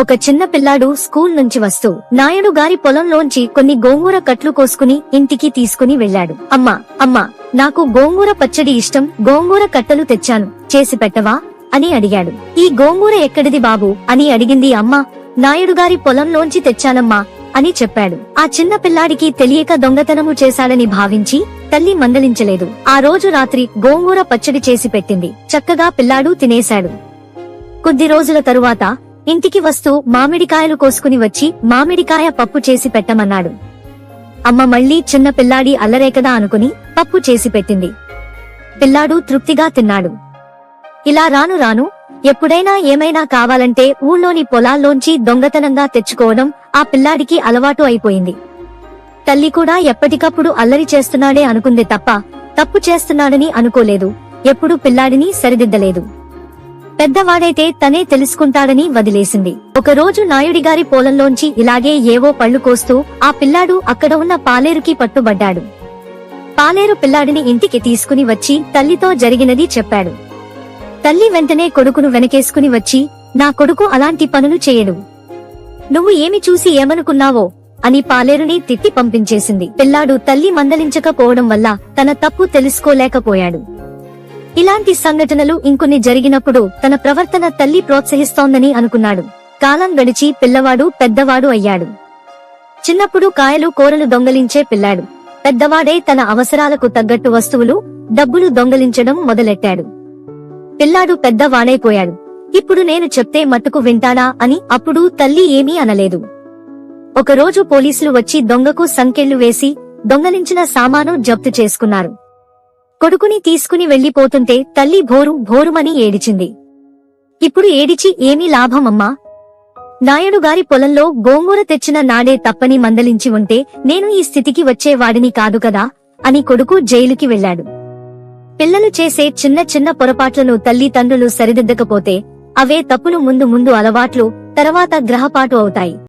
ఒక చిన్న పిల్లాడు స్కూల్ నుంచి వస్తూ నాయుడు గారి పొలంలోంచి కొన్ని గోంగూర కట్లు కోసుకుని ఇంటికి తీసుకుని వెళ్ళాడు. అమ్మా నాకు గోంగూర పచ్చడి ఇష్టం, గోంగూర కట్టలు తెచ్చాను, చేసి పెట్టవా అని అడిగాడు. ఈ గోంగూర ఎక్కడిది బాబు అని అడిగింది అమ్మ. నాయుడు గారి పొలంలోంచి తెచ్చానమ్మా అని చెప్పాడు. ఆ చిన్న పిల్లాడికి తెలియక దొంగతనము చేశాడని భావించి తల్లి మందలించలేదు. ఆ రోజు రాత్రి గోంగూర పచ్చడి చేసి పెట్టింది. చక్కగా పిల్లాడు తినేశాడు. కొద్ది రోజుల తరువాత ఇంటికి వస్తూ మామిడికాయలు కోసుకుని వచ్చి మామిడికాయ పప్పు చేసి పెట్టమన్నాడు. అమ్మ మళ్లీ చిన్న పిల్లాడి అల్లరేకదా అనుకుని పప్పు చేసి పెట్టింది. పిల్లాడు తృప్తిగా తిన్నాడు. ఇలా రాను రాను ఎప్పుడైనా ఏమైనా కావాలంటే ఊళ్ళోని పొలాల్లోంచి దొంగతనంగా తెచ్చుకోవడం ఆ పిల్లాడికి అలవాటు అయిపోయింది. తల్లి కూడా ఎప్పటికప్పుడు అల్లరి చేస్తున్నాడే అనుకుందే తప్ప తప్పు చేస్తున్నాడని అనుకోలేదు. ఎప్పుడూ పిల్లాడిని సరిదిద్దలేదు. పెద్దవాడైతే తనే తెలుసుకుంటాడని వదిలేసింది. ఒకరోజు నాయుడిగారి పొలంలోంచి ఇలాగే ఏవో పళ్ళు కోస్తూ ఆ పిల్లాడు అక్కడ ఉన్న పాలేరుకి పట్టుబడ్డాడు. పాలేరు పిల్లాడిని ఇంటికి తీసుకుని వచ్చి తల్లితో జరిగినది చెప్పాడు. తల్లి వెంటనే కొడుకును వెనకేసుకుని వచ్చి, నా కొడుకు అలాంటి పనులు చేయడు, నువ్వు ఏమి చూసి ఏమనుకున్నావో అని పాలేరుని తిట్టి పంపించేసింది. పిల్లాడు తల్లి మందలించకపోవడం వల్ల తన తప్పు తెలుసుకోలేకపోయాడు. ఇలాంటి సంఘటనలు ఇంకొన్ని జరిగినప్పుడు తన ప్రవర్తన తల్లి ప్రోత్సహిస్తోందని అనుకున్నాడు. కాలం గడిచి పిల్లవాడు పెద్దవాడు అయ్యాడు. చిన్నప్పుడు కాయలు కూరలు దొంగలించే పిల్లాడు పెద్దవాడై తన అవసరాలకు తగ్గట్టు వస్తువులు, డబ్బులు దొంగలించడం మొదలెట్టాడు. పిల్లాడు పెద్దవాడైపోయాడు. ఇప్పుడు నేను చెప్తే మట్టుకు వింటాడా అని అప్పుడు తల్లి ఏమీ అనలేదు. ఒకరోజు పోలీసులు వచ్చి దొంగకు సంకెళ్లు వేసి దొంగలించిన సామాను జప్తు చేసుకున్నారు. కొడుకుని తీసుకుని వెళ్లిపోతుంటే తల్లి భోరుమని ఏడిచింది. ఇప్పుడు ఏడిచి ఏమీ లాభమమ్మా? నాయుడు గారి పొలంలో గోంగూర తెచ్చిన నాడే తప్పని మందలించి ఉంటే నేను ఈ స్థితికి వచ్చేవాడిని కాదు కదా అని కొడుకు జైలుకి వెళ్లాడు. పిల్లలు చేసే చిన్న చిన్న పొరపాట్లను తల్లిదండ్రులు సరిదిద్దకపోతే అవే తప్పులు ముందు అలవాట్లు, తర్వాత గ్రహపాటు అవుతాయి.